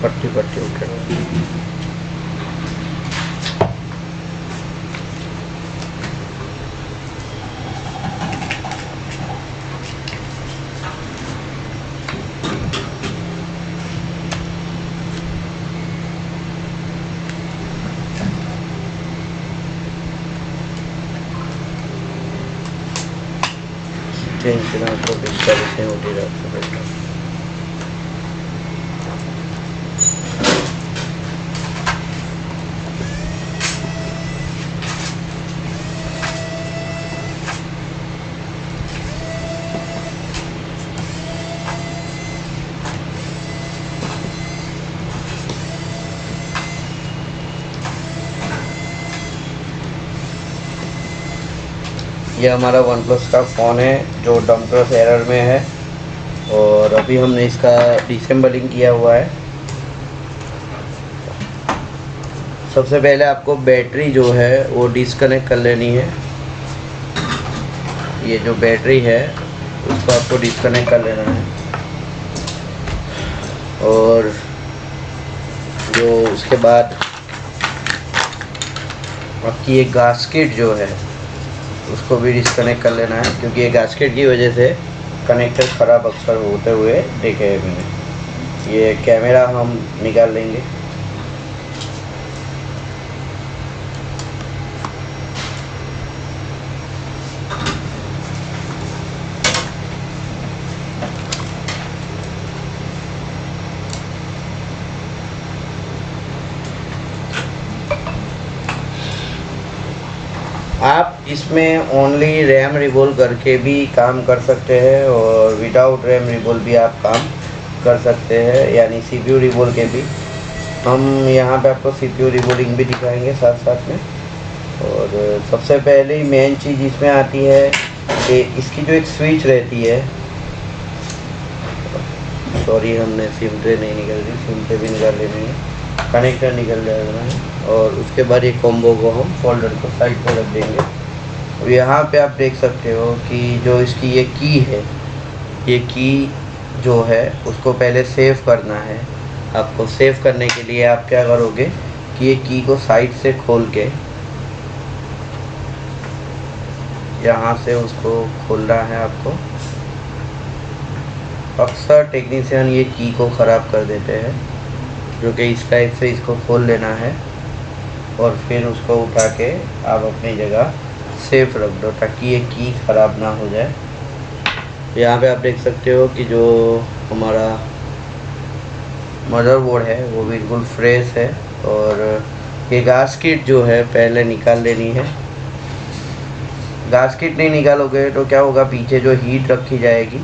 पट्टी पट्टी उठे। तो डिस्टर्ब होती रहती है। ये हमारा वन प्लस का फ़ोन है जो डम्परस एरर में है, और अभी हमने इसका डिसेंबलिंग किया हुआ है। सबसे पहले आपको बैटरी जो है वो डिस्कनेक्ट कर लेनी है। ये जो बैटरी है उसको आपको डिस्कनेक्ट कर लेना है, और जो उसके बाद आपकी ये गास्केट जो है उसको भी डिस्कनेक्ट कर लेना है, क्योंकि ये गास्केट की वजह से कनेक्टर ख़राब अक्सर होते हुए देखे हैं मैंने। ये कैमरा हम निकाल लेंगे। आप इसमें ओनली रैम रिवॉल्व करके भी काम कर सकते हैं, और विदाउट रैम रिवॉल्व भी आप काम कर सकते हैं, यानी सीपीयू रिवॉल्व के भी। हम यहाँ पे आपको सीपीयू रिवॉल्विंग भी दिखाएंगे साथ साथ में। और सबसे पहले मेन चीज़ इसमें आती है कि इसकी जो एक स्विच रहती है, सॉरी हमने सिम ट्रे नहीं निकल रही, सिम ट्रे भी निकाल लेनी है, कनेक्टर निकल जाएगा है। और उसके बाद ये कॉम्बो को हम फोल्डर को साइड पर रख देंगे। और यहाँ पे आप देख सकते हो कि जो इसकी ये की है, ये की जो है उसको पहले सेव करना है। आपको सेव करने के लिए आप क्या करोगे कि ये की को साइड से खोल के यहाँ से उसको खोलना है आपको। अक्सर टेक्नीशियन ये की को ख़राब कर देते हैं, जो कि इस टाइप से इसको खोल लेना है और फिर उसको उठा के आप अपनी जगह सेफ रख दो, ताकि ये की ख़राब ना हो जाए। यहाँ पे आप देख सकते हो कि जो हमारा मदरबोर्ड है वो बिल्कुल फ्रेश है, और ये गास्केट जो है पहले निकाल लेनी है। गास्केट नहीं निकालोगे तो क्या होगा, पीछे जो हीट रखी जाएगी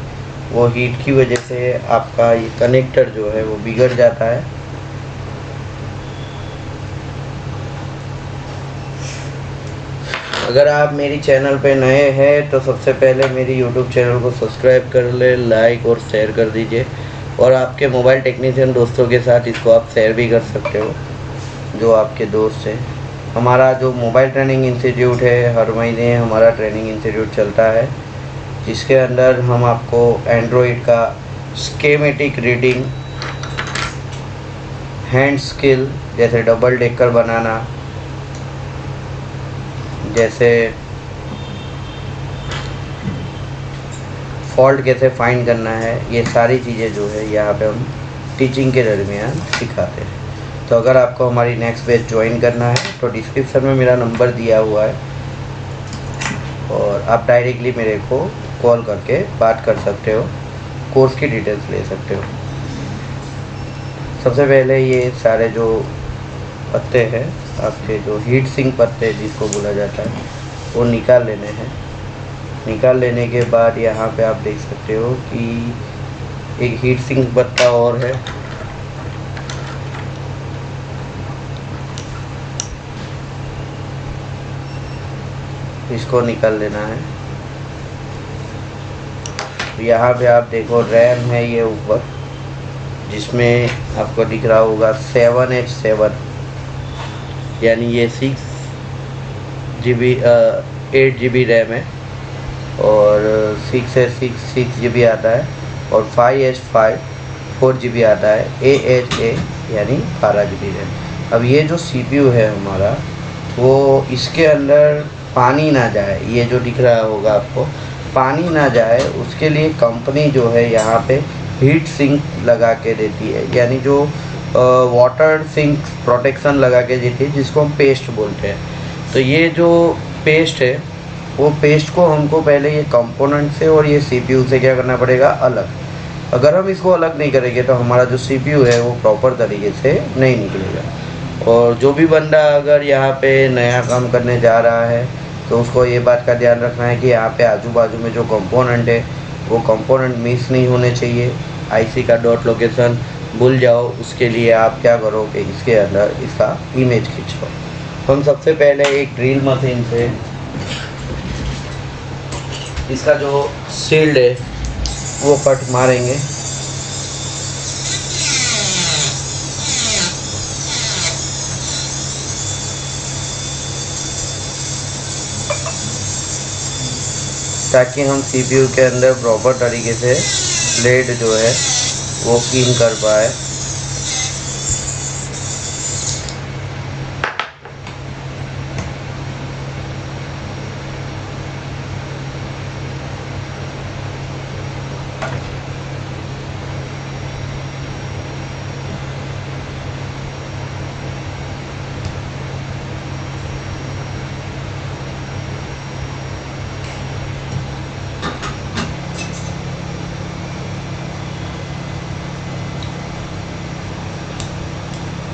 वो हीट की वजह से आपका ये कनेक्टर जो है वो बिगड़ जाता है। अगर आप मेरी चैनल पे नए हैं तो सबसे पहले मेरी यूट्यूब चैनल को सब्सक्राइब कर ले, लाइक और शेयर कर दीजिए, और आपके मोबाइल टेक्नीशियन दोस्तों के साथ इसको आप शेयर भी कर सकते हो जो आपके दोस्त हैं। हमारा जो मोबाइल ट्रेनिंग इंस्टीट्यूट है, हर महीने हमारा ट्रेनिंग इंस्टीट्यूट चलता है, जिसके अंदर हम आपको एंड्रॉयड का स्कीमेटिक रीडिंग, हैंड स्किल जैसे डबल डेकर बनाना, जैसे फॉल्ट कैसे फाइंड करना है, ये सारी चीज़ें जो है यहाँ पे हम टीचिंग के दरमियान सिखाते हैं। तो अगर आपको हमारी नेक्स्ट बैच ज्वाइन करना है तो डिस्क्रिप्शन में मेरा नंबर दिया हुआ है, और आप डायरेक्टली मेरे को कॉल करके बात कर सकते हो, कोर्स की डिटेल्स ले सकते हो। सबसे पहले ये सारे जो पत्ते हैं आपके, जो हीट सिंक पत्ते जिसको बोला जाता है, वो निकाल लेने हैं। निकाल लेने के बाद यहाँ पे आप देख सकते हो कि एक हीट सिंक पत्ता और है, इसको निकाल लेना है। यहाँ पे आप देखो रैम है ये ऊपर, जिसमें आपको दिख रहा होगा 7H7, यानी ये 8 GB रैम है, और 6 GB आता है, और 5H5 4 GB आता है। AHA यानी 12 GB रैम। अब ये जो CPU है हमारा, वो इसके अंदर पानी ना जाए, ये जो दिख रहा होगा आपको, पानी ना जाए उसके लिए कंपनी जो है यहाँ पे हीट सिंक लगा के देती है, यानी जो वाटर सिंक प्रोटेक्शन लगा के देती है, जिसको हम पेस्ट बोलते हैं। तो ये जो पेस्ट है, वो पेस्ट को हमको पहले ये कंपोनेंट से और ये CPU से क्या करना पड़ेगा, अलग। अगर हम इसको अलग नहीं करेंगे तो हमारा जो CPU है वो प्रॉपर तरीके से नहीं निकलेगा। और जो भी बंदा अगर यहाँ पे नया काम करने जा रहा है तो उसको ये बात का ध्यान रखना है कि यहाँ पे आजू बाजू में जो कंपोनेंट है वो कंपोनेंट मिस नहीं होने चाहिए। IC का डॉट लोकेशन भूल जाओ, उसके लिए आप क्या करो कि इसके अंदर इसका इमेज खींचो। हम सबसे पहले एक ड्रिल मशीन से इसका जो शील्ड है वो कट मारेंगे। ताकि हम CPU के अंदर प्रॉपर तरीके से ब्लेड जो है वो क्लीन कर पाए।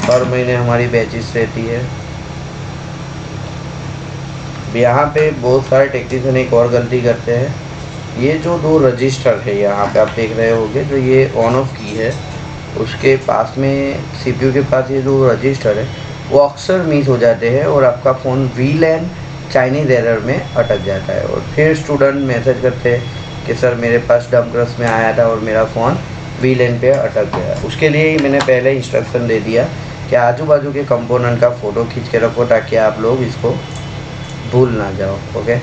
हर महीने हमारी बैचेस रहती है। यहाँ पे बहुत सारे टेक्नीशियन एक और गलती करते हैं, ये जो 2 रजिस्टर है यहाँ पे आप देख रहे होंगे, जो ये ऑन ऑफ की है, उसके पास में CPU के पास ये जो रजिस्टर है वो अक्सर मिस हो जाते हैं और आपका फ़ोन VLAN चाइनीज़ एरर में अटक जाता है। और फिर स्टूडेंट मैसेज करते हैं कि सर मेरे पास डम क्रश में आया था और मेरा फ़ोन VLAN पे अटक गया। उसके लिए ही मैंने पहले इंस्ट्रक्शन दे दिया कि आजू बाजू के कंपोनेंट का फ़ोटो खींच के रखो ताकि आप लोग इसको भूल ना जाओ। ओके,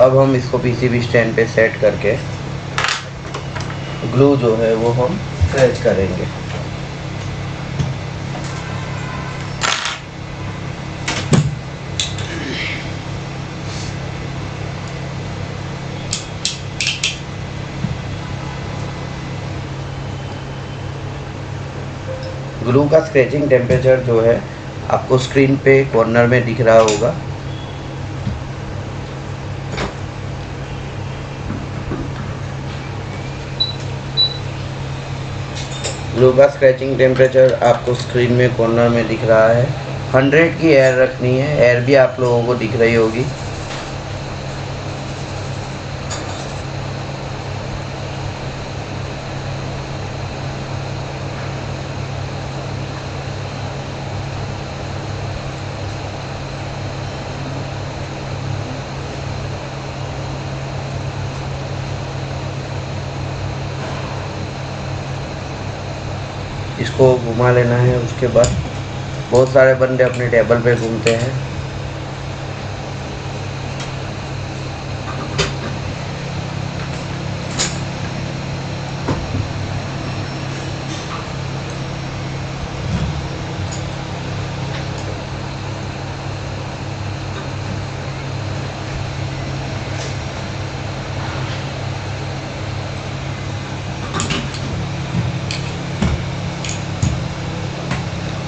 अब हम इसको PCB स्टैंड पे सेट करके ग्लू जो है वो हम स्क्रैच करेंगे। ग्लू का स्क्रैचिंग टेम्परेचर जो है आपको स्क्रीन पे कॉर्नर में दिख रहा होगा। ग्लू का स्क्रैचिंग टेम्परेचर आपको स्क्रीन में कॉर्नर में दिख रहा है। 100 की एयर रखनी है, एयर भी आप लोगों को दिख रही होगी। इसको घुमा लेना है। उसके बाद बहुत सारे बंदे अपने टेबल पे घूमते हैं।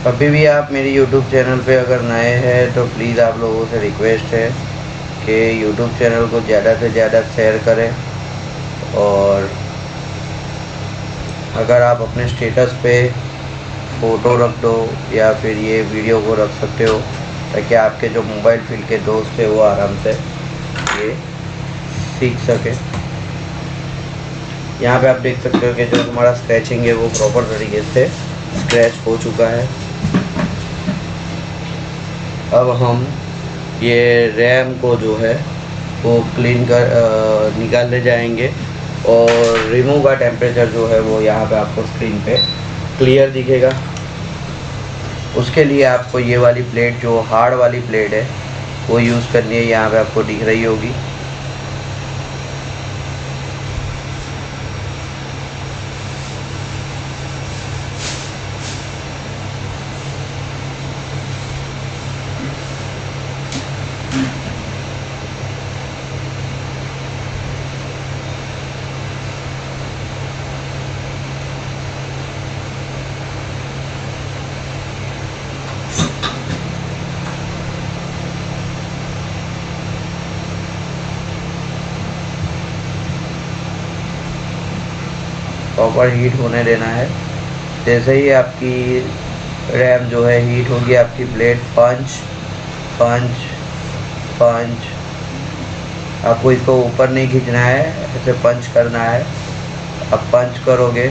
अभी भी आप मेरी YouTube चैनल पे अगर नए हैं तो प्लीज़ आप लोगों से रिक्वेस्ट है कि YouTube चैनल को ज़्यादा से ज़्यादा शेयर करें। और अगर आप अपने स्टेटस पे फ़ोटो रख दो या फिर ये वीडियो को रख सकते हो ताकि आपके जो मोबाइल फील्ड के दोस्त हैं वो आराम से ये सीख सके। यहाँ पे आप देख सकते हो कि जो हमारा स्क्रैचिंग है वो प्रॉपर तरीके से स्क्रैच हो चुका है। अब हम ये रैम को जो है वो क्लीन कर निकालने जाएंगे और रिमूव का टेम्परेचर जो है वो यहाँ पे आपको स्क्रीन पे क्लियर दिखेगा। उसके लिए आपको ये वाली प्लेट जो हार्ड वाली प्लेट है वो यूज़ करनी है, यहाँ पे आपको दिख रही होगी। प्रॉपर हीट होने देना है। जैसे ही आपकी रैम जो है हीट होगी, आपकी ब्लेड पंच पंच पंच, आपको इसको ऊपर नहीं खींचना है, ऐसे पंच करना है। अब पंच करोगे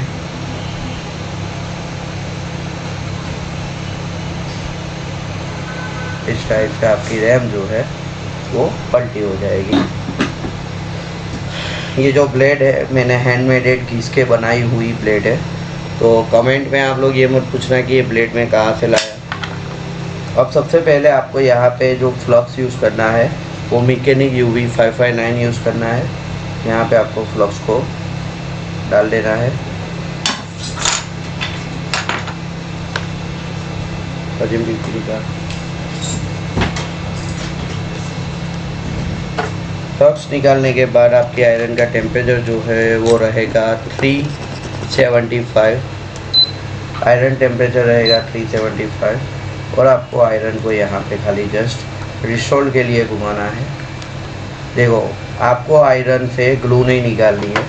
इस टाइप से आपकी रैम जो है वो पलटी हो जाएगी। ये जो ब्लेड है मैंने हैंडमेड घिस के बनाई हुई ब्लेड है, तो कमेंट में आप लोग ये मत पूछना कि ये ब्लेड में कहाँ से लाया। अब सबसे पहले आपको यहाँ पे जो फ्लक्स यूज़ करना है वो मैकेनिक UV 559 यूज़ करना है। यहाँ पे आपको फ्लक्स को डाल देना है। फ्लक्स निकालने के बाद आपकी आयरन का टेम्परेचर जो है वो रहेगा 375। आयरन टेम्परेचर रहेगा 375 और आपको आयरन को यहाँ पे खाली जस्ट रिसोल्ड के लिए घुमाना है। देखो, आपको आयरन से ग्लू नहीं निकालनी है।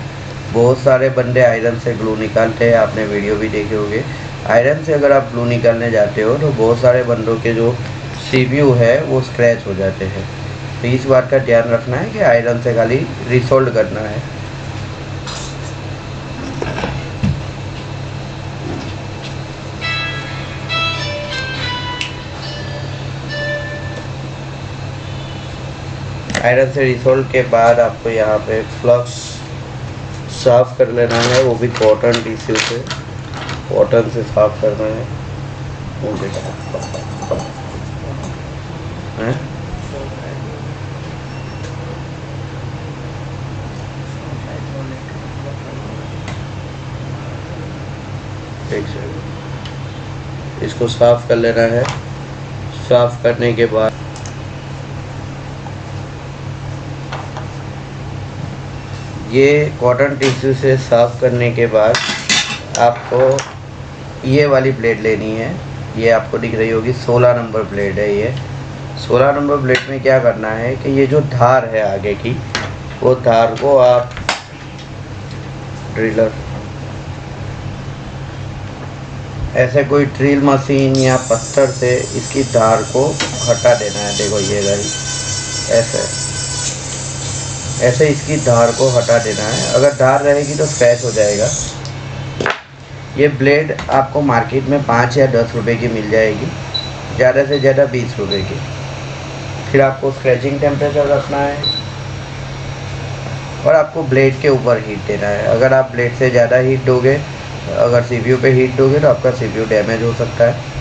बहुत सारे बंदे आयरन से ग्लू निकालते हैं, आपने वीडियो भी देखे होंगे। आयरन से अगर आप ग्लू निकालने जाते हो तो बहुत सारे बंदों के जो CPU है वो स्क्रैच हो जाते हैं। तो इस बात का ध्यान रखना है कि आयरन से खाली रिसोल्ड करना है। आयरन से रिसोल्व के बाद आपको यहाँ पे फ्लक्स साफ़ कर लेना है, वो भी कॉटन टिश्यू से, कॉटन से साफ़ करना है। एक सेकंड, इसको साफ़ कर लेना है। साफ़ करने के बाद ये कॉटन टिश्यू से साफ़ करने के बाद आपको ये वाली ब्लेड लेनी है। ये आपको दिख रही होगी 16 नंबर ब्लेड है। ये 16 नंबर ब्लेड में क्या करना है कि ये जो धार है आगे की, वो धार को आप ड्रिलर, ऐसे कोई ड्रिल मशीन या पत्थर से इसकी धार को हटा देना है। देखो ये रही, ऐसे इसकी धार को हटा देना है। अगर धार रहेगी तो स्क्रैच हो जाएगा। ये ब्लेड आपको मार्केट में 5 या 10 रुपए की मिल जाएगी, ज़्यादा से ज़्यादा 20 रुपए की। फिर आपको स्क्रैचिंग टेम्परेचर रखना है और आपको ब्लेड के ऊपर हीट देना है। अगर आप ब्लेड से ज़्यादा हीट दोगे, अगर CPU पे हीट दोगे तो आपका CPU डैमेज हो सकता है।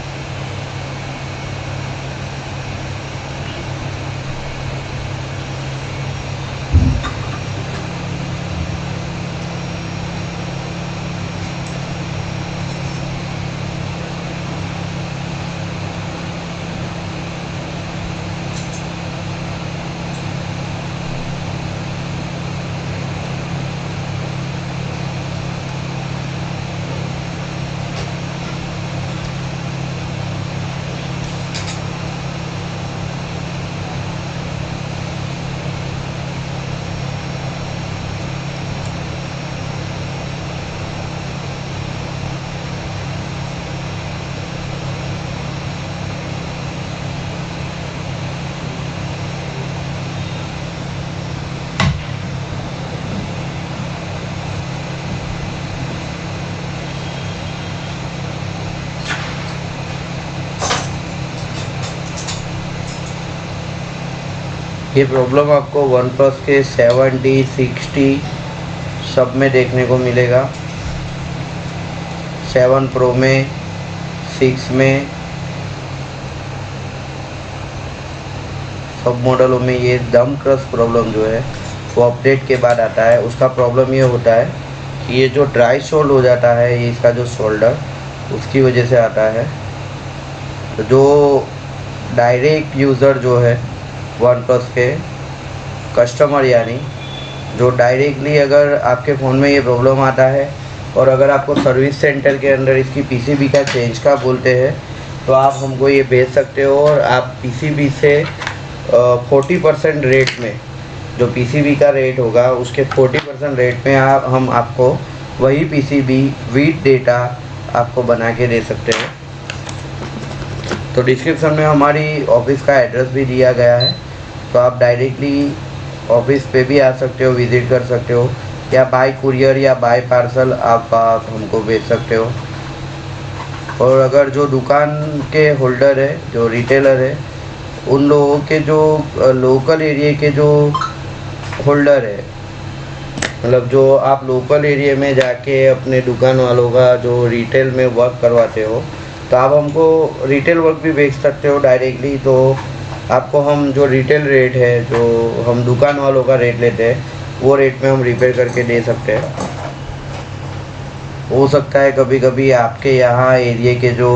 ये प्रॉब्लम आपको OnePlus के 70, 60 सब में देखने को मिलेगा। 7 Pro में, 6 में, सब मॉडलों में ये दम क्रश प्रॉब्लम जो है वो अपडेट के बाद आता है। उसका प्रॉब्लम ये होता है कि ये जो ड्राई सोल्ड हो जाता है, ये इसका जो शोल्डर, उसकी वजह से आता है। तो जो डायरेक्ट यूज़र जो है OnePlus के कस्टमर, यानी जो डायरेक्टली अगर आपके फ़ोन में ये प्रॉब्लम आता है और अगर आपको सर्विस सेंटर के अंदर इसकी PCB का चेंज का बोलते हैं तो आप हमको ये भेज सकते हो और आप PCB से 40% रेट में, जो PCB का रेट होगा उसके 40% रेट में हम आपको वही पीसीबी विद डेटा आपको बना के दे सकते हैं। तो डिस्क्रिप्शन में हमारी ऑफिस का एड्रेस भी दिया गया है, तो आप डायरेक्टली ऑफिस पे भी आ सकते हो, विज़िट कर सकते हो, या बाय कुरियर या बाय पार्सल आप हमको भेज सकते हो। और अगर जो दुकान के होल्डर है, जो रिटेलर है, उन लोगों के जो लोकल एरिया के जो होल्डर है, मतलब जो आप लोकल एरिया में जाके अपने दुकान वालों का जो रिटेल में वर्क करवाते हो, तो आप हमको रिटेल वर्क भी बेच सकते हो डायरेक्टली। तो आपको हम जो रिटेल रेट है, जो हम दुकान वालों का रेट लेते हैं, वो रेट में हम रिपेयर करके दे सकते हैं। हो सकता है कभी कभी आपके यहाँ एरिया के जो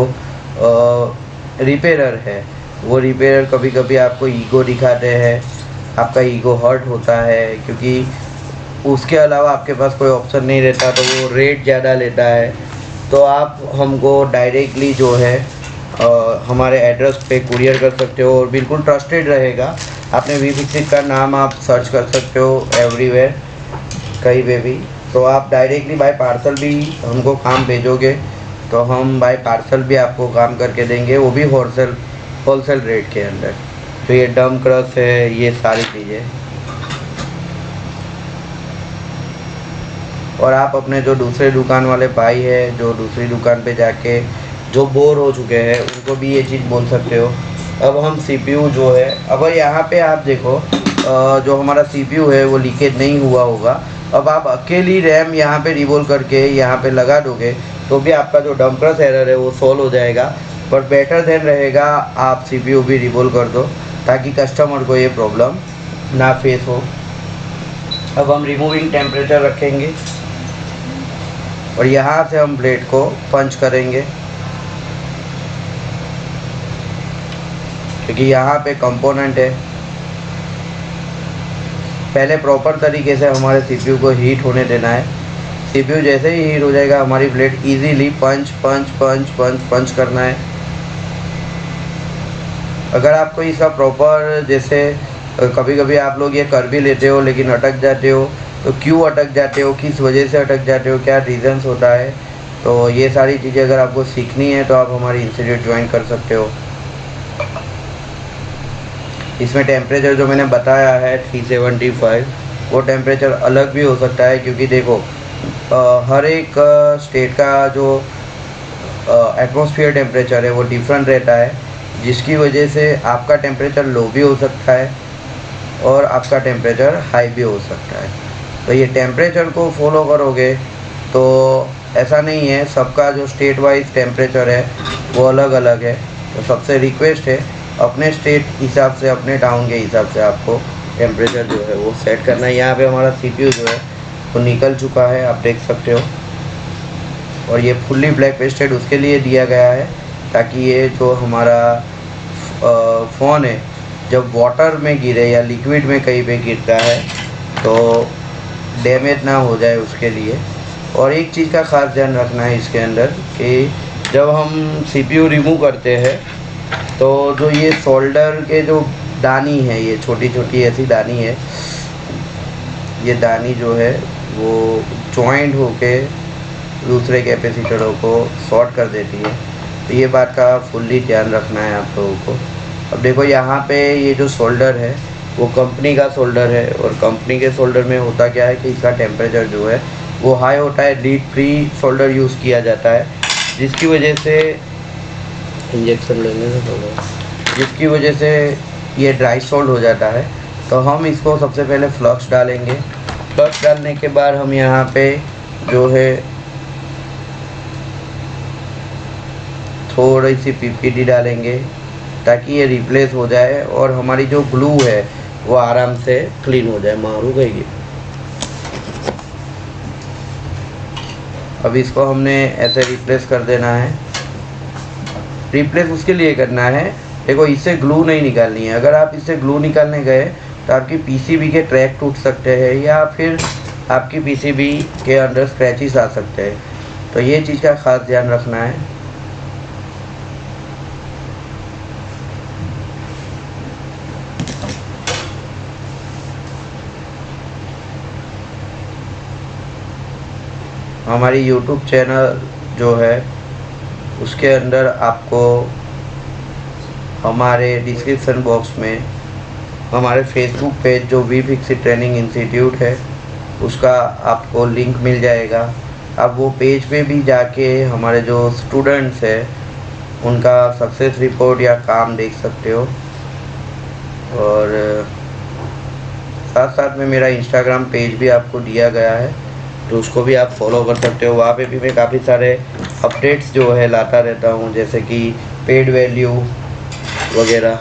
रिपेयरर है, वो रिपेयरर कभी कभी आपको ईगो दिखाते हैं, आपका ईगो हर्ट होता है, क्योंकि उसके अलावा आपके पास कोई ऑप्शन नहीं रहता, तो वो रेट ज़्यादा लेता है। तो आप हमको डायरेक्टली जो है हमारे एड्रेस पे कुरियर कर सकते हो, और बिल्कुल ट्रस्टेड रहेगा। आपने वी का नाम आप सर्च कर सकते हो एवरीवेयर, कहीं पे भी। तो आप डायरेक्टली बाय पार्सल भी हमको काम भेजोगे, तो हम बाय पार्सल भी आपको काम करके देंगे, वो भी होलसेल रेट के अंदर। तो ये डम क्रश है, ये सारी चीज़ें। और आप अपने जो दूसरे दुकान वाले भाई है, जो दूसरी दुकान पे जाके जो बोर हो चुके हैं, उनको भी ये चीज़ बोल सकते हो। अब हम सीपीयू जो है, अगर यहाँ पे आप देखो जो हमारा सीपीयू है वो लीकेज नहीं हुआ होगा। अब आप अकेली रैम यहाँ पे रिवोल्व करके यहाँ पे लगा दोगे, तो भी आपका जो डम्प्रस एरर है वो सॉल्व हो जाएगा। पर बेटर देन रहेगा आप सीपीयू भी रिवोल्व कर दो, ताकि कस्टमर को ये प्रॉब्लम ना फेस हो। अब हम रिमूविंग टेम्परेचर रखेंगे, और यहाँ से हम ब्लेड को पंच करेंगे, क्योंकि यहाँ पे कंपोनेंट है। पहले प्रॉपर तरीके से हमारे सीपीयू को हीट होने देना है। सीपीयू जैसे ही हीट हो जाएगा, हमारी ब्लेड इजीली पंच पंच पंच पंच पंच करना है। अगर आपको इसका प्रॉपर, जैसे कभी कभी आप लोग ये कर भी लेते हो लेकिन अटक जाते हो, तो क्यों अटक जाते हो, किस वजह से अटक जाते हो, क्या रीज़न्स होता है, तो ये सारी चीज़ें अगर आपको सीखनी है तो आप हमारी इंस्टीट्यूट ज्वाइन कर सकते हो। इसमें टेम्परेचर जो मैंने बताया है 375, वो टेम्परेचर अलग भी हो सकता है, क्योंकि देखो हर एक स्टेट का जो एटमॉस्फेयर टेम्परेचर है वो डिफरेंट रहता है, जिसकी वजह से आपका टेम्परेचर लो भी हो सकता है और आपका टेम्परेचर हाई भी हो सकता है। तो ये टेम्परेचर को फॉलो करोगे तो ऐसा नहीं है, सबका जो स्टेट वाइज टेम्परेचर है वो अलग अलग है। तो सबसे रिक्वेस्ट है, अपने स्टेट हिसाब से, अपने टाउन के हिसाब से आपको टेम्परेचर जो है वो सेट करना है। यहाँ पे हमारा सीपीयू जो है वो निकल चुका है, आप देख सकते हो। और ये फुल्ली ब्लैक पेस्टेड उसके लिए दिया गया है, ताकि ये जो हमारा फ़ोन है, जब वाटर में गिरे या लिक्विड में कहीं पे गिरता है तो डैमेज ना हो जाए उसके लिए। और एक चीज़ का ख़ास ध्यान रखना है इसके अंदर, कि जब हम सीपीयू रिमूव करते हैं, तो जो ये सोल्डर के जो दानी है, ये छोटी छोटी ऐसी दानी है, ये दानी जो है वो जॉइंट होके दूसरे कैपेसिटरों को शॉर्ट कर देती है। तो ये बात का फुल्ली ध्यान रखना है आप लोगों को। अब देखो यहाँ पे ये जो सोल्डर है वो कंपनी का सोल्डर है, और कंपनी के सोल्डर में होता क्या है कि इसका टेम्परेचर जो है वो हाई होता है, लीड फ्री सोल्डर यूज़ किया जाता है, जिसकी वजह से इंजेक्शन लेने से थोड़ा, जिसकी वजह से ये ड्राई सोल्ड हो जाता है। तो हम इसको सबसे पहले फ्लक्स डालेंगे। फ्लक्स डालने के बाद हम यहाँ पे जो है थोड़ी सी पीपीटी डालेंगे, ताकि ये रिप्लेस हो जाए और हमारी जो ग्लू है वो आराम से क्लीन हो जाए। मारू गई। अब इसको हमने ऐसे रिप्लेस कर देना है। रिप्लेस उसके लिए करना है, देखो इससे ग्लू नहीं निकालनी है। अगर आप इससे ग्लू निकालने गए तो आपकी पीसीबी के ट्रैक टूट सकते हैं, या फिर आपकी पीसीबी के अंदर स्क्रैचेस आ सकते हैं। तो ये चीज़ का ख़ास ध्यान रखना है। हमारी यूट्यूब चैनल जो है उसके अंदर आपको हमारे डिस्क्रिप्शन बॉक्स में हमारे फेसबुक पेज जो वी फिक्सिट ट्रेनिंग इंस्टीट्यूट है उसका आपको लिंक मिल जाएगा। आप वो पेज पे भी जाके हमारे जो स्टूडेंट्स हैं उनका सक्सेस रिपोर्ट या काम देख सकते हो। और साथ साथ में मेरा इंस्टाग्राम पेज भी आपको दिया गया है, तो उसको भी आप फॉलो कर सकते हो। वहाँ पे भी मैं काफ़ी सारे अपडेट्स जो है लाता रहता हूँ, जैसे कि पेड वैल्यू वगैरह।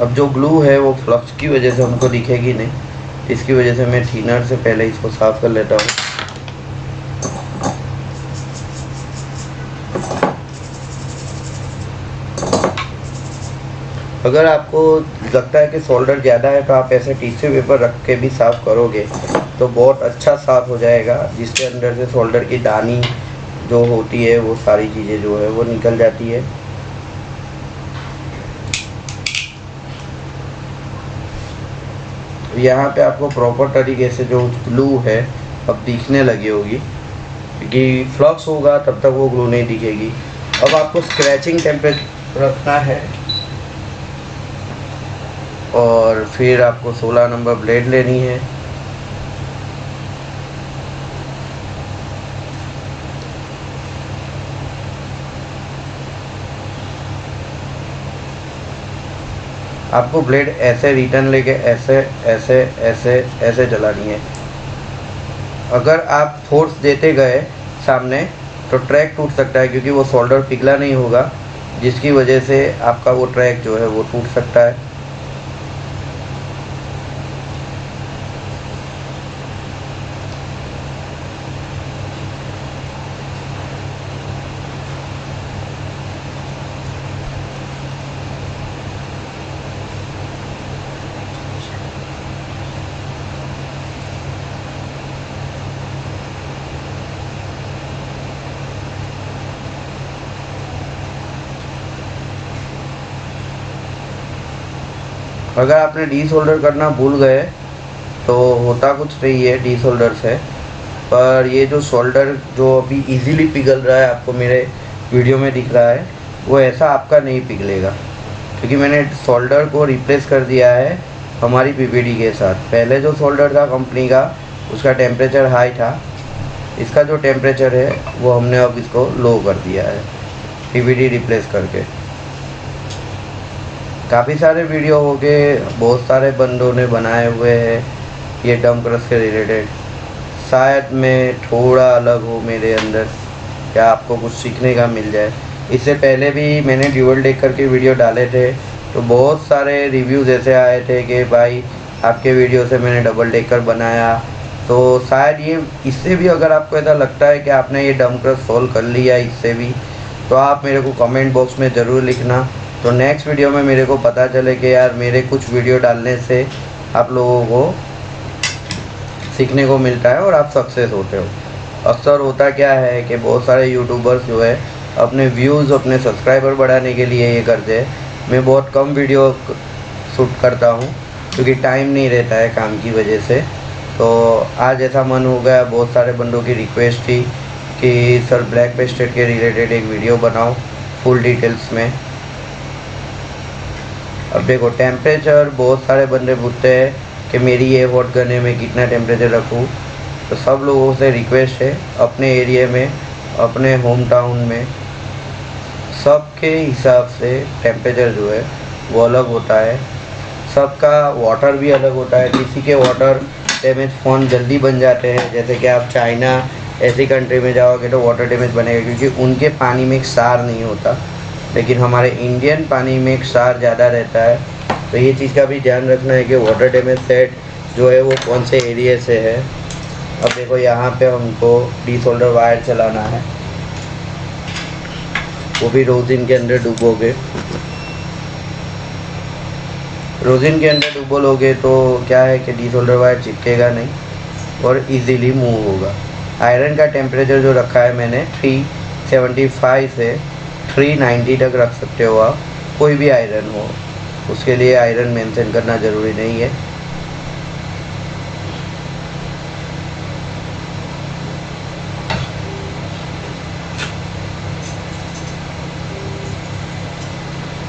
अब जो ग्लू है वो फ्लक्स की वजह से हमको दिखेगी नहीं, इसकी वजह से मैं थिनर से पहले इसको साफ़ कर लेता हूँ। अगर आपको लगता है कि सोल्डर ज़्यादा है तो आप ऐसे टिश्यू पेपर रख के भी साफ़ करोगे तो बहुत अच्छा साफ़ हो जाएगा, जिसके अंदर से सोल्डर की दानी जो होती है वो सारी चीज़ें जो है वो निकल जाती है। यहाँ पे आपको प्रॉपर तरीके से जो ग्लू है अब दिखने लगी होगी, क्योंकि फ्लक्स होगा तब तक वो ग्लू नहीं दिखेगी। अब आपको स्क्रैचिंग टेम्परेचर रखना है और फिर आपको 16 नंबर ब्लेड लेनी है। आपको ब्लेड ऐसे रिटर्न लेके ऐसे ऐसे ऐसे ऐसे चलानी है। अगर आप फोर्स देते गए सामने तो ट्रैक टूट सकता है, क्योंकि वो सोल्डर पिघला नहीं होगा, जिसकी वजह से आपका वो ट्रैक जो है वो टूट सकता है। अगर आपने डी सोल्डर करना भूल गए तो होता कुछ नहीं है डी सोल्डर से, पर ये जो सोल्डर जो अभी इजीली पिघल रहा है आपको मेरे वीडियो में दिख रहा है, वो ऐसा आपका नहीं पिघलेगा, क्योंकि मैंने सोल्डर को रिप्लेस कर दिया है हमारी पीवीडी के साथ। पहले जो सोल्डर था कंपनी का उसका टेम्परेचर हाई था, इसका जो टेम्परेचर है वो हमने अब इसको लो कर दिया है पीवीडी रिप्लेस करके। काफ़ी सारे वीडियो हो गए, बहुत सारे बंदों ने बनाए हुए हैं ये डंप क्रश के रिलेटेड। शायद मैं थोड़ा अलग हूँ मेरे अंदर, क्या आपको कुछ सीखने का मिल जाए। इससे पहले भी मैंने ड्यूअल डेकर के वीडियो डाले थे, तो बहुत सारे रिव्यूज़ ऐसे आए थे कि भाई आपके वीडियो से मैंने डबल डेकर बनाया। तो शायद ये इससे भी अगर आपको ऐसा लगता है कि आपने ये डंप क्रश सॉल्व कर लिया इससे भी, तो आप मेरे को कमेंट बॉक्स में ज़रूर लिखना, तो नेक्स्ट वीडियो में मेरे को पता चले कि यार मेरे कुछ वीडियो डालने से आप लोगों को सीखने को मिलता है और आप सक्सेस होते हो। अक्सर होता क्या है कि बहुत सारे यूट्यूबर्स जो है अपने व्यूज़ अपने सब्सक्राइबर बढ़ाने के लिए ये करते हैं। मैं बहुत कम वीडियो शूट करता हूँ क्योंकि टाइम नहीं रहता है काम की वजह से। तो आज ऐसा मन हो गया, बहुत सारे बंदों की रिक्वेस्ट थी कि सर ब्लैक पेस्टेड के रिलेटेड एक वीडियो बनाओ फुल डिटेल्स में। अब देखो टेम्परेचर बहुत सारे बंदे पूछते हैं कि मेरी ये हॉट गन में कितना टेम्परेचर रखूँ, तो सब लोगों से रिक्वेस्ट है अपने एरिया में अपने होम टाउन में सबके हिसाब से टेम्परेचर जो है वो अलग होता है। सबका वाटर भी अलग होता है, किसी के वाटर डैमेज फ़ोन जल्दी बन जाते हैं, जैसे कि आप चाइना ऐसी कंट्री में जाओगे तो वाटर डैमेज बनेगा क्योंकि उनके पानी में क्षार नहीं होता, लेकिन हमारे इंडियन पानी में क्षार ज़्यादा रहता है। तो ये चीज़ का भी ध्यान रखना है कि वाटर डैमेज सेट जो है वो कौन से एरिया से है। अब देखो यहाँ पे हमको डी सोल्डर वायर चलाना है, वो भी रोजिन के अंदर डुबोगे। रोजिन के अंदर डुबोगे तो क्या है कि डी सोल्डर वायर चिपकेगा नहीं और इजीली मूव होगा। आयरन का टेम्परेचर जो रखा है मैंने 375 से 390 तक रख सकते हो आप, कोई भी आयरन हो। उसके लिए आयरन मेंशन करना ज़रूरी नहीं है।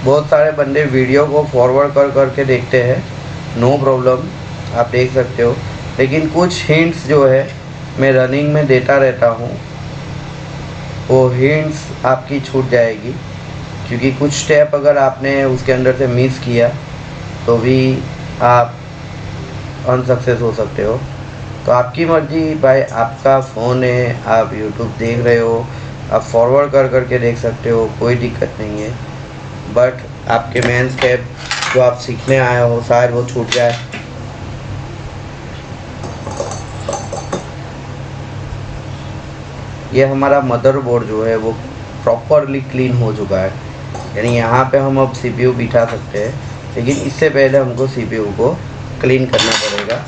बहुत सारे बंदे वीडियो को फॉरवर्ड कर करके देखते हैं, नो प्रॉब्लम, आप देख सकते हो, लेकिन कुछ हिंट्स जो है मैं रनिंग में देता रहता हूँ, वो हिंट्स आपकी छूट जाएगी, क्योंकि कुछ स्टेप अगर आपने उसके अंदर से मिस किया तो भी आप अनसक्सेस हो सकते हो। तो आपकी मर्ज़ी भाई, आपका फ़ोन है, आप यूट्यूब देख रहे हो, आप फॉरवर्ड कर करके देख सकते हो, कोई दिक्कत नहीं है। बट आपके मेन स्टेप जो आप सीखने आए हो शायद वो छूट जाए। ये हमारा मदरबोर्ड जो है वो प्रॉपरली क्लीन हो चुका है, यानी यहाँ पे हम अब सीपीयू बिठा सकते हैं, लेकिन इससे पहले हमको सीपीयू को क्लीन करना पड़ेगा।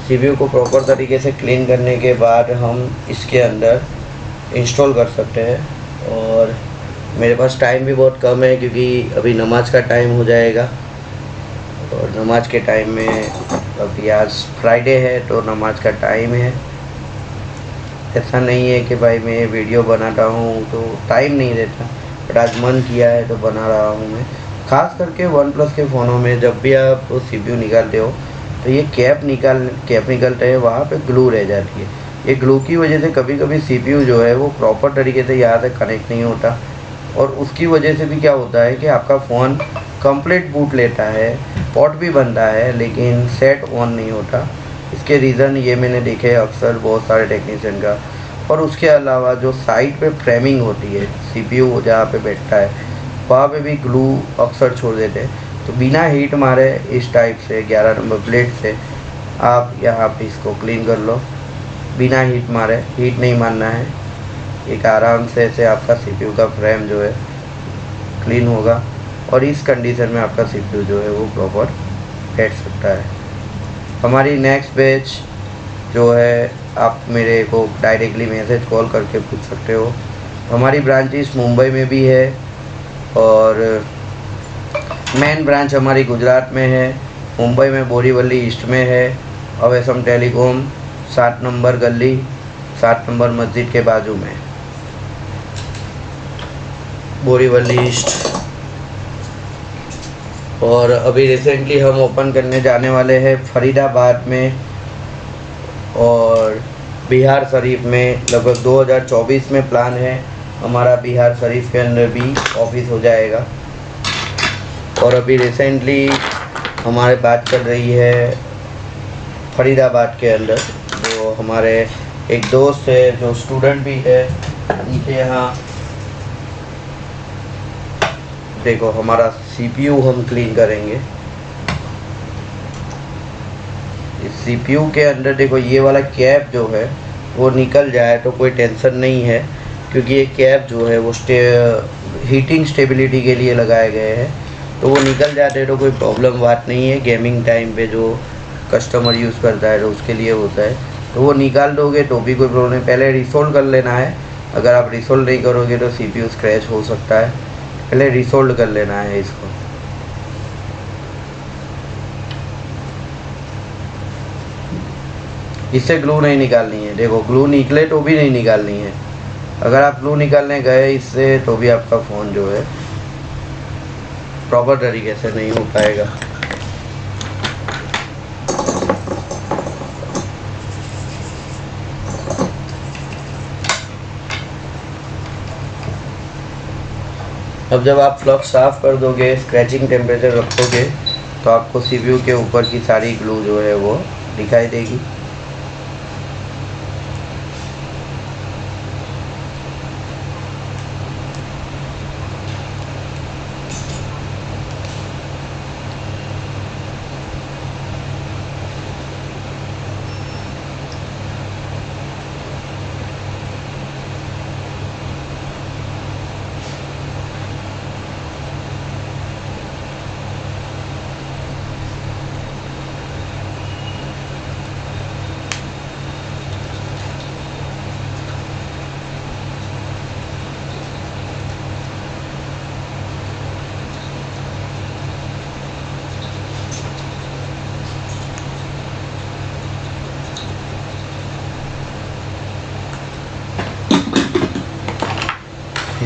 सीपीयू को प्रॉपर तरीके से क्लीन करने के बाद हम इसके अंदर इंस्टॉल कर सकते हैं। और मेरे पास टाइम भी बहुत कम है, क्योंकि अभी नमाज का टाइम हो जाएगा, और नमाज के टाइम में अभी आज फ्राइडे है तो नमाज का टाइम है। ऐसा नहीं है कि भाई मैं वीडियो बनाता हूँ तो टाइम नहीं रहता, बट आज मन किया है तो बना रहा हूँ मैं। ख़ास करके वन प्लस के फ़ोनों में जब भी आप सीपीयू निकालते हो तो ये कैप निकलते हैं, वहाँ पे ग्लू रह जाती है। ये ग्लू की वजह से कभी कभी सीपीयू जो है वो प्रॉपर तरीके से यहाँ से कनेक्ट नहीं होता, और उसकी वजह से भी क्या होता है कि आपका फ़ोन कंप्लीट बूट लेता है, पॉट भी बनता है, लेकिन सेट ऑन नहीं होता। इसके रीज़न ये मैंने देखे अक्सर बहुत सारे टेक्नीशियन का। और उसके अलावा जो साइड पे फ्रेमिंग होती है, सीपीयू जहाँ पे बैठता है वहाँ पे भी ग्लू अक्सर छोड़ देते हैं। तो बिना हीट मारे इस टाइप से 11 नंबर प्लेट से आप यहाँ पे इसको क्लीन कर लो, बिना हीट मारे, हीट नहीं मारना है। एक आराम से ऐसे आपका सीपीयू का फ्रेम जो है क्लीन होगा, और इस कंडीशन में आपका सीपीयू जो है वो प्रॉपर बैठ सकता है। हमारी नेक्स्ट बैच जो है आप मेरे को डायरेक्टली मैसेज कॉल करके पूछ सकते हो। हमारी ब्रांचेस मुंबई में भी है, और मेन ब्रांच हमारी गुजरात में है, मुंबई में बोरीवली ईस्ट में है, अवेसम टेलीकॉम 7 नंबर गली, 7 नंबर मस्जिद के बाजू में, बोरीवली ईस्ट। और अभी रिसेंटली हम ओपन करने जाने वाले हैं फरीदाबाद में और बिहार शरीफ में। लगभग 2024 में प्लान है हमारा बिहार शरीफ के अंदर भी ऑफिस हो जाएगा। और अभी रिसेंटली हमारे बात चल रही है फरीदाबाद के अंदर, जो हमारे एक दोस्त है जो स्टूडेंट भी है, उनके यहाँ देखो हमारा सीपीयू हम क्लीन करेंगे। इस सीपीयू के अंदर देखो ये वाला कैप जो है वो निकल जाए तो कोई टेंशन नहीं है, क्योंकि ये कैप जो है वो हीटिंग स्टेबिलिटी के लिए लगाए गए हैं, तो वो निकल जाते हैं तो कोई प्रॉब्लम बात नहीं है। गेमिंग टाइम पे जो कस्टमर यूज़ करता है तो उसके लिए होता है, तो वो निकाल दोगे तो भी कोई प्रॉब्लम नहीं। पहले रिसोल्ड कर लेना है, अगर आप रिसोल्ड नहीं करोगे तो सीपीयू स्क्रैच हो सकता है, पहले रिसोल्ड कर लेना है इसको। इससे ग्लू नहीं निकालनी है, देखो ग्लू निकले तो भी नहीं निकालनी है। अगर आप ग्लू निकालने गए इससे तो भी आपका फ़ोन जो है प्रॉपर तरीके से नहीं हो पाएगा। अब जब आप प्लग साफ़ कर दोगे, स्क्रैचिंग टेम्परेचर रखोगे, तो आपको सीपीयू के ऊपर की सारी ग्लू जो है वो दिखाई देगी।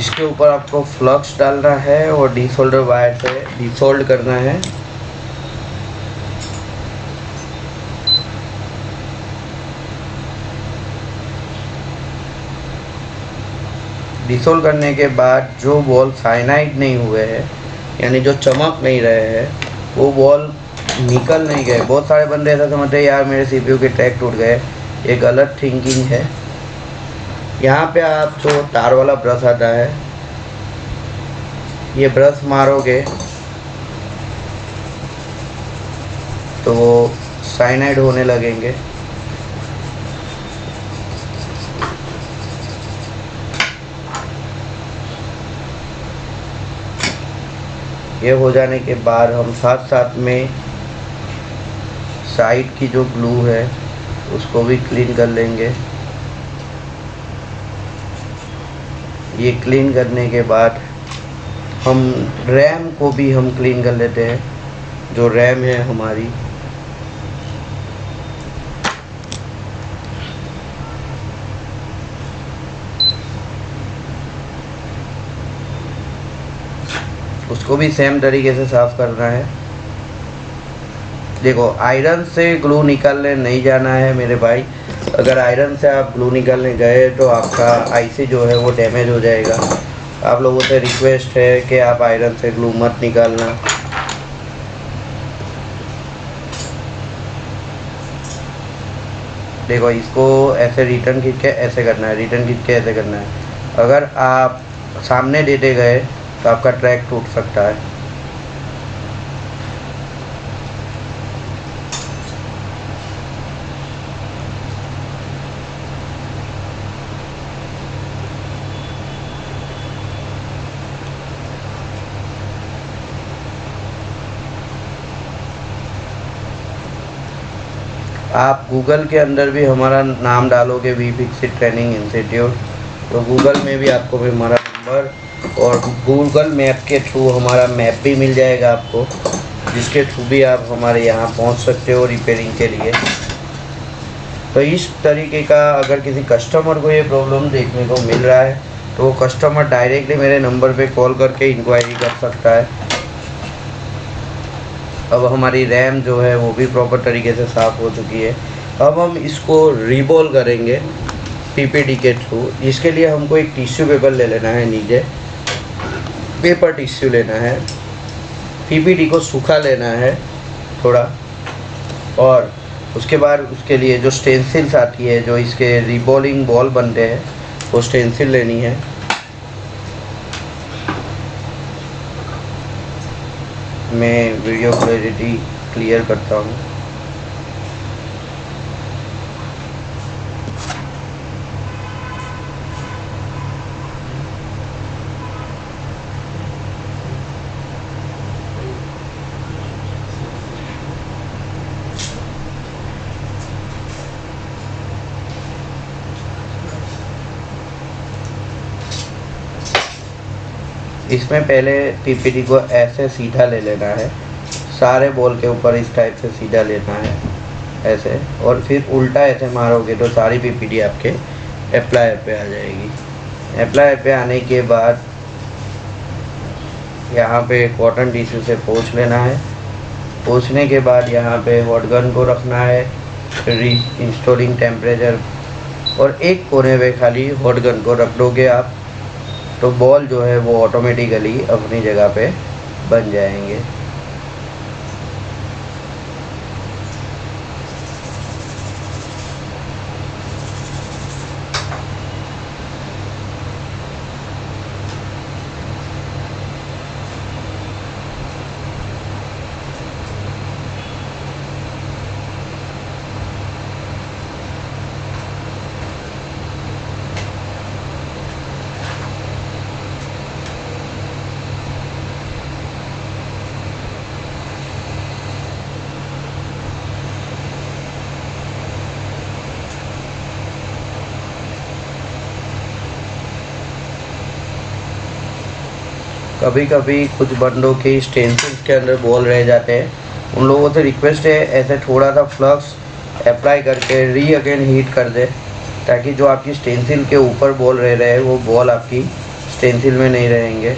इसके ऊपर आपको फ्लक्स डालना है और डीसोल्डर वायर से डीसोल्ड करना है। डिसोल्व करने के बाद जो बॉल साइनाइड नहीं हुए हैं, यानी जो चमक नहीं रहे हैं, वो बॉल निकल नहीं गए। बहुत सारे बंदे ऐसा समझते हैं यार मेरे सीपीयू के ट्रैक टूट गए, ये गलत थिंकिंग है। यहाँ पे आप जो तार वाला ब्रश आता है, ये ब्रश मारोगे तो वो साइनाइड होने लगेंगे। ये हो जाने के बाद हम साथ साथ में साइड की जो ग्लू है उसको भी क्लीन कर लेंगे। ये क्लीन करने के बाद हम रैम को भी हम क्लीन कर लेते हैं, जो रैम है हमारी। उसको भी सेम तरीके से साफ करना है। देखो आयरन से ग्लू निकालने नहीं जाना है मेरे भाई। अगर आयरन से आप ग्लू निकालने गए तो आपका आईसी जो है वो डैमेज हो जाएगा। आप लोगों से रिक्वेस्ट है कि आप आयरन से ग्लू मत निकालना। देखो इसको ऐसे रिटर्न खींच के ऐसे करना है, रिटर्न खींच के ऐसे करना है। अगर आप सामने देते गए तो आपका ट्रैक टूट सकता है। आप गूगल के अंदर भी हमारा नाम डालोगे वीफिक्सिट ट्रेनिंग इंस्टीट्यूट, तो गूगल में भी आपको भी हमारा नंबर और गूगल मैप के थ्रू हमारा मैप भी मिल जाएगा आपको, जिसके थ्रू भी आप हमारे यहाँ पहुँच सकते हो रिपेयरिंग के लिए। तो इस तरीके का अगर किसी कस्टमर को ये प्रॉब्लम देखने को मिल रहा है तो वो कस्टमर डायरेक्टली मेरे नंबर पे कॉल करके इंक्वायरी कर सकता है। अब हमारी रैम जो है वो भी प्रॉपर तरीके से साफ़ हो चुकी है। अब हम इसको रीबॉल करेंगे पीपीडी के थ्रू। इसके लिए हमको एक टिश्यू पेपर ले लेना है, नीचे पेपर टिश्यू लेना है, पीपीडी को सूखा लेना है थोड़ा, और उसके बाद उसके लिए जो स्टेंसिल्स आती है, जो इसके रीबॉलिंग बॉल बनते हैं, वो स्टेंसिल लेनी है। मैं वीडियो क्लैरिटी क्लियर करता हूँ। इसमें पहले पीपीडी को ऐसे सीधा ले लेना है, सारे बॉल के ऊपर इस टाइप से सीधा लेना है ऐसे, और फिर उल्टा ऐसे मारोगे तो सारी पीपीडी आपके अप्लायर पे आ जाएगी। अप्लायर पे आने के बाद यहाँ पे कॉटन टिश्यू से पोंछ लेना है। पोंछने के बाद यहाँ पे हॉट गन को रखना है री इंस्टॉलिंग टेम्परेचर, और एक कोने पे खाली हॉट गन को रख दोगे आप, तो बॉल जो है वो ऑटोमेटिकली अपनी जगह पे बन जाएंगे। कभी कभी कुछ बंदों के स्टेंसिल्स के अंदर बॉल रह जाते हैं, उन लोगों से रिक्वेस्ट है ऐसे थोड़ा सा फ्लक्स अप्लाई करके री अगेन हीट कर दे, ताकि जो आपकी स्टेंसिल के ऊपर बॉल रह रहे हैं वो बॉल आपकी पेंसिल में नहीं रहेंगे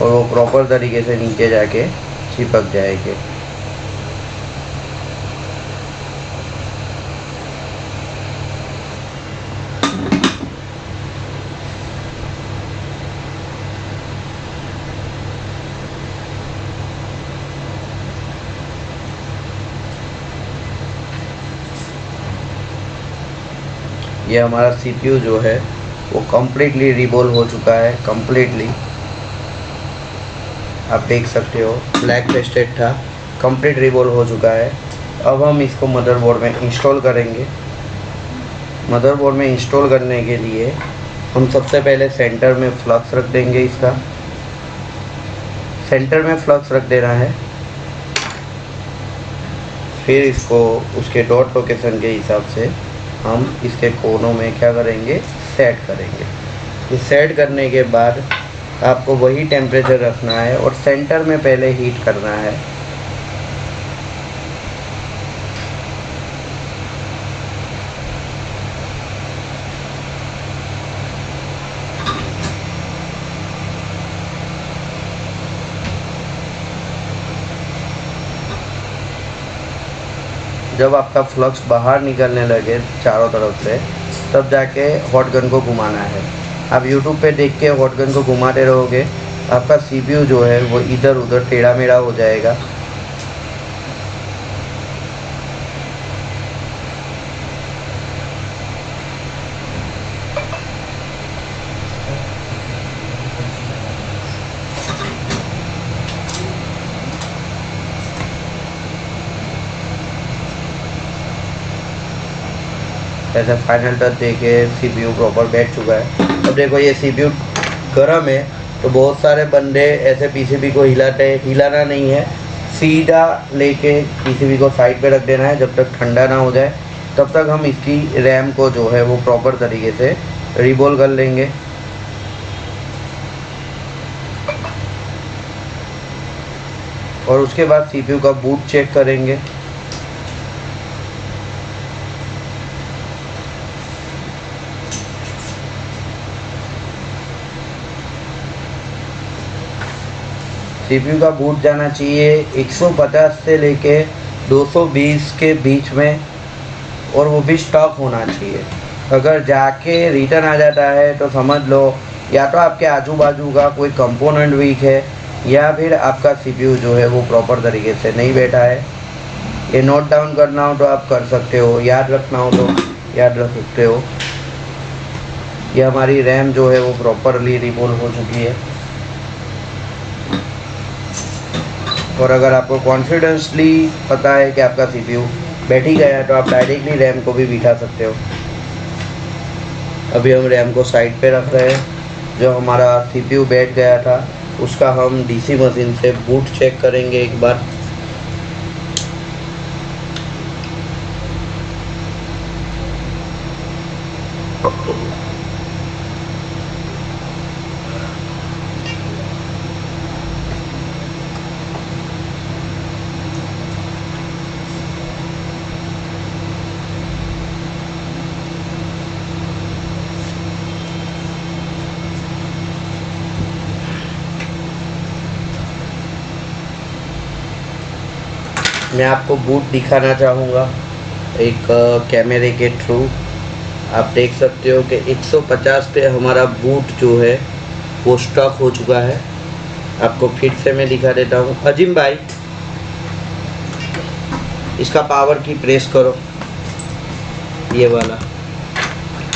और वो प्रॉपर तरीके से नीचे जाके चिपक जाएंगे। ये हमारा CPU जो है वो कम्प्लीटली रिबॉल्व हो चुका है, कम्प्लीटली आप देख सकते हो ब्लैक पेस्टेड था, कंप्लीट रिबॉल्व हो चुका है। अब हम इसको मदरबोर्ड में इंस्टॉल करेंगे। मदरबोर्ड में इंस्टॉल करने के लिए हम सबसे पहले सेंटर में फ्लक्स रख देंगे। इसका सेंटर में फ्लक्स रख देना है, फिर इसको उसके डॉट लोकेशन के हिसाब से हम इसके कोनों में क्या करेंगे, सेट करेंगे। ये सेट करने के बाद आपको वही टेम्परेचर रखना है और सेंटर में पहले हीट करना है। जब आपका फ्लक्स बाहर निकलने लगे चारों तरफ से, तब जाके हॉट गन को घुमाना है। आप YouTube पे देख के हॉट गन को घुमाते रहोगे, आपका CPU जो है वो इधर उधर टेढ़ा मेढ़ा हो जाएगा। ऐसे फाइनल टच देके CPU प्रॉपर बैठ चुका है। अब देखो ये CPU गर्म है तो बहुत सारे बंदे ऐसे PCB को हिलाना नहीं है, सीधा लेके PCB को साइड पे रख देना है। जब तक ठंडा ना हो जाए तब तक हम इसकी रैम को जो है वो प्रॉपर तरीके से रिबॉल्व कर लेंगे। और उसके बाद CPU का बूट चेक करेंगे। CPU का बूट जाना चाहिए 150 से लेके 220 के बीच में, और वो भी स्टॉक होना चाहिए। अगर जाके रिटर्न आ जाता है तो समझ लो या तो आपके आजू बाजू का कोई कंपोनेंट वीक है या फिर आपका CPU जो है वो प्रॉपर तरीके से नहीं बैठा है। ये नोट डाउन करना हो तो आप कर सकते हो, याद रखना हो तो याद रख सकते हो। ये हमारी रैम जो है वो प्रॉपरली रिबॉल्व हो चुकी है। और अगर आपको कॉन्फिडेंसली पता है कि आपका CPU बैठ ही गया है तो आप डायरेक्टली रैम को भी बिठा सकते हो। अभी हम रैम को साइड पे रख रहे हैं। जो हमारा CPU बैठ गया था उसका हम DC मशीन से बूट चेक करेंगे एक बार। मैं आपको बूट दिखाना चाहूँगा एक कैमरे के थ्रू। आप देख सकते हो कि 150 पे हमारा बूट जो है वो स्टॉक हो चुका है। आपको फिर से मैं दिखा देता हूँ। अजीम भाई इसका पावर की प्रेस करो, ये वाला।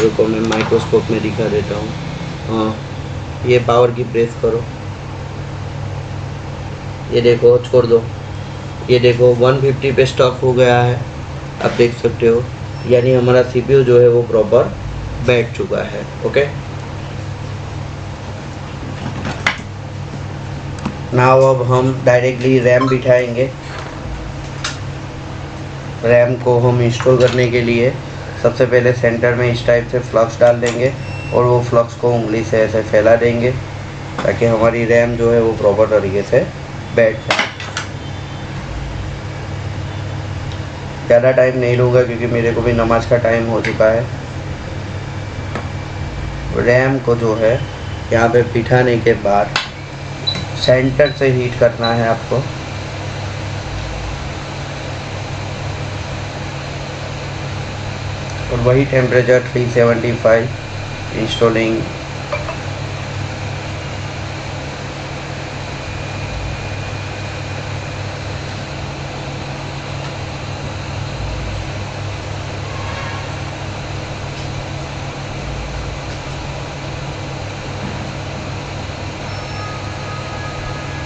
रुको मैं माइक्रोस्कोप में दिखा देता हूँ। हाँ, ये पावर की प्रेस करो, ये देखो, छोड़ दो। ये देखो 150 पे स्टॉक हो गया है, आप देख सकते हो। यानी हमारा CPU जो है वो प्रॉपर बैठ चुका है। ओके, नाउ अब हम डायरेक्टली रैम बिठाएंगे। रैम को हम इंस्टॉल करने के लिए सबसे पहले सेंटर में इस टाइप से फ्लक्स डाल देंगे और वो फ्लक्स को उंगली से ऐसे फैला देंगे ताकि हमारी रैम जो है वो प्रॉपर तरीके से बैठ जाए। ज़्यादा टाइम नहीं लूँगा क्योंकि मेरे को भी नमाज का टाइम हो चुका है। रैम को जो है यहाँ पे बिठाने के बाद सेंटर से हीट करना है आपको। और वही टेम्परेचर 375 इंस्टॉलिंग।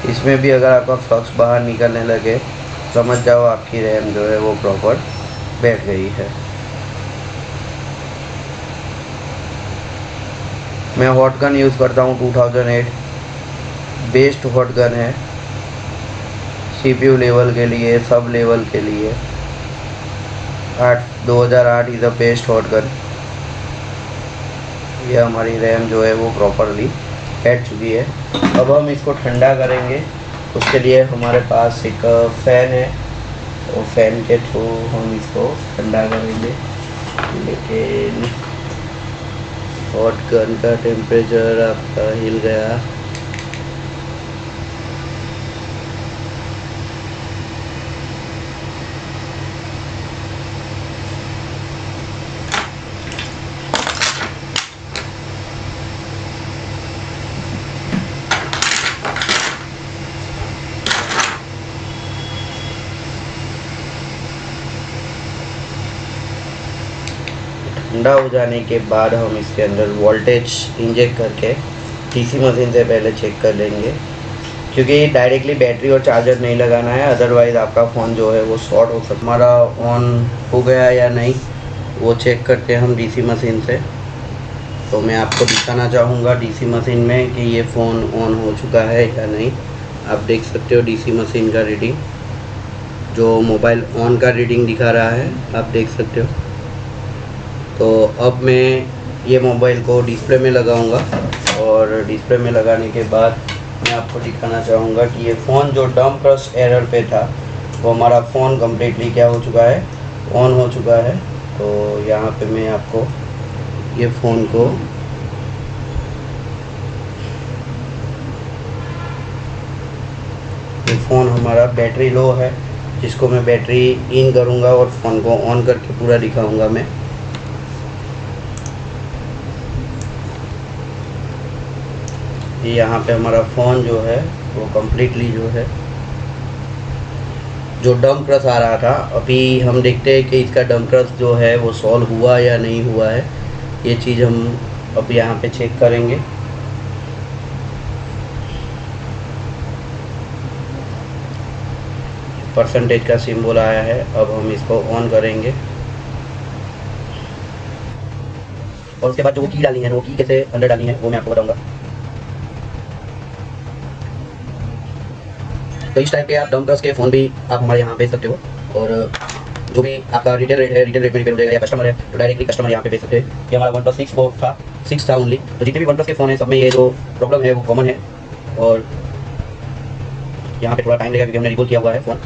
इसमें भी अगर आपका फ्लक्स बाहर निकलने लगे समझ जाओ आपकी रैम जो है वो प्रॉपर बैठ गई है। मैं हॉट गन यूज़ करता हूँ 2008, बेस्ट हॉट गन है CPU लेवल के लिए, सब लेवल के लिए। 2008 is the best hot gun. ये हमारी रैम जो है वो प्रॉपरली बैठ चुकी है। अब हम इसको ठंडा करेंगे, उसके लिए हमारे पास एक फ़ैन है, तो फैन के थ्रू हम इसको ठंडा करेंगे। लेकिन हॉट गन का टेम्परेचर आपका हिल गया। ठंडा हो जाने के बाद हम इसके अंदर वोल्टेज इंजेक्ट करके डीसी मशीन से पहले चेक कर लेंगे, क्योंकि डायरेक्टली बैटरी और चार्जर नहीं लगाना है, अदरवाइज़ आपका फ़ोन जो है वो शॉर्ट हो सकता है। हमारा ऑन हो गया या नहीं वो चेक करते हैं हम डीसी मशीन से। तो मैं आपको दिखाना चाहूँगा डीसी मशीन में कि ये फ़ोन ऑन हो चुका है या नहीं। आप देख सकते हो डीसी मशीन का रीडिंग, जो मोबाइल ऑन का रीडिंग दिखा रहा है, आप देख सकते हो। तो अब मैं ये मोबाइल को डिस्प्ले में लगाऊंगा और डिस्प्ले में लगाने के बाद मैं आपको दिखाना चाहूँगा कि ये फ़ोन जो डंप क्रश एरर पे था वो हमारा फ़ोन कम्प्लीटली क्या हो चुका है, ऑन हो चुका है। तो यहाँ पे मैं आपको ये फ़ोन को ये फ़ोन हमारा बैटरी लो है, जिसको मैं बैटरी इन करूँगा और फ़ोन को ऑन करके पूरा दिखाऊँगा मैं। ये यहाँ पे हमारा फ़ोन जो है वो कम्प्लीटली जो है, जो डंप क्रश आ रहा था, अभी हम देखते हैं कि इसका डंप क्रश जो है वो सॉल्व हुआ या नहीं हुआ है। ये चीज़ हम अब यहाँ पे चेक करेंगे। परसेंटेज का सिंबल आया है, अब हम इसको ऑन करेंगे और उसके बाद जो वो की डाली है वो की कैसे अंदर डाली है वो मैं आपको बताऊंगा। तो इस टाइप के आप डंप क्रश के फ़ोन भी आप हमारे यहाँ भेज सकते हो, और जो भी आपका रिटेल रेट है, रिटेल रेट में डिपेंड हो जाएगा, या कस्टमर है तो डायरेक्टली कस्टमर यहाँ पे भेज सकते हैं। कि हमारा वन प्लस 6 वो था, 6 था ओनली। तो जितने भी वन प्लस के फ़ोन हैं सब में ये जो प्रॉब्लम है वो कॉमन है। और यहाँ पे थोड़ा टाइम लगेगा क्योंकि हमने रिकॉल किया हुआ है फ़ोन।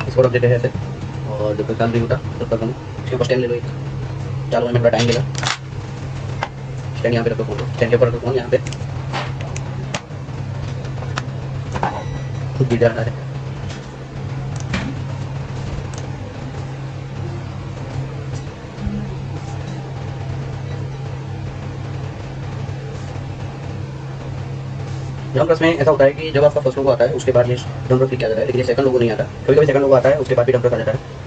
इसको रख देते हैं ऐसे, और जब तक काम नहीं होता तब तक हम इसके ऊपर स्टैंड ले लो। एक चालू होने में थोड़ा टाइम लेगा। स्टैंड यहाँ पे रखो, फोन स्टैंड के ऊपर रखो, फोन यहाँ पे गिर जा रहा है। जंप क्रश में ऐसा होता है कि जब आपका फर्स्ट लोगो आता है उसके बाद ये जंप क्रश किया जाता है, लेकिन ये सेकंड लोगो नहीं आता। कभी कभी सेकंड लोगो आता है उसके बाद भी जंप क्रश आ जाता है।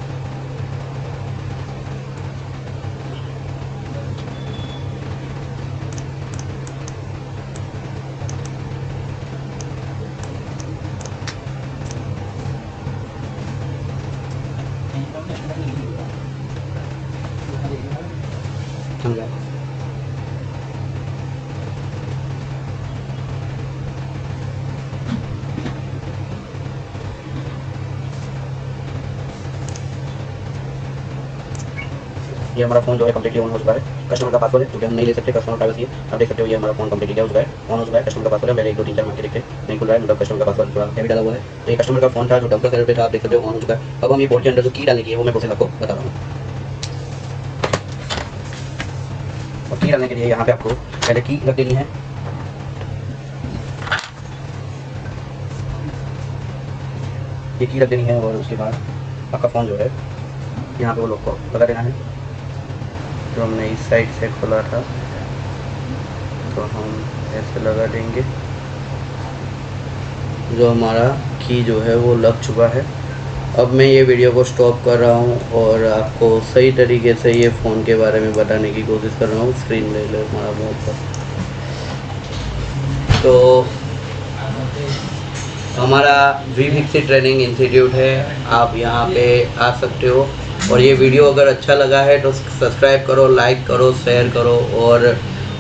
समझा? ये हमारा फ़ोन जो है कम्प्लीटली ऑन हो चुका है। कस्टमर का पासवर्ड है जो कि हम नहीं ले सकते, कस्टमर प्राइवेसी है। आप देख सकते हो ये हमारा फ़ोन कम्प्लीटली क्या हो चुका है, ऑन हो चुका है। कस्टमर का पासवर्ड है, पहले 1 2 3 4 मार के देखते हैं, नहीं खुल रहा है, मतलब कस्टमर का पासवर्ड थोड़ा हैवी डाला हुआ है। तो ये कस्टमर का फ़ोन था जो डंपर सर्वर पे था, आप देख सकते हो ऑन हो चुका है। अब हम ये बोर्ड के अंदर जो की डालने की है वो मैं प्रोसेस आपको बता रहा हूँ। और की डालने के लिए यहाँ पे आपको पहले की रख देनी है। ये की रख देनी है और उसके बाद आपका फ़ोन जो है यहाँ पे वो लोग को लगा देना है। जो हमने इस साइड से खोला था तो हम ऐसे लगा देंगे। जो हमारा की जो है वो लग चुका है। अब मैं ये वीडियो को स्टॉप कर रहा हूँ और आपको सही तरीके से ये फ़ोन के बारे में बताने की कोशिश कर रहा हूँ। स्क्रीन ले लो हमारा मोड पर। तो हमारा V50 ट्रेनिंग इंस्टीट्यूट है, आप यहाँ पे आ सकते हो। और ये वीडियो अगर अच्छा लगा है तो सब्सक्राइब करो, लाइक करो, शेयर करो। और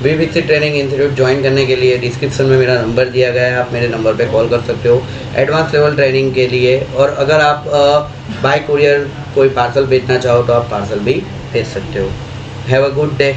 V50 ट्रेनिंग इंस्टीट्यूट ज्वाइन करने के लिए डिस्क्रिप्शन में मेरा नंबर दिया गया है, आप मेरे नंबर पे कॉल कर सकते हो एडवांस लेवल ट्रेनिंग के लिए। और अगर आप बाय कुरियर कोई पार्सल भेजना चाहो तो आप पार्सल भी भेज सकते हो। Have a good day.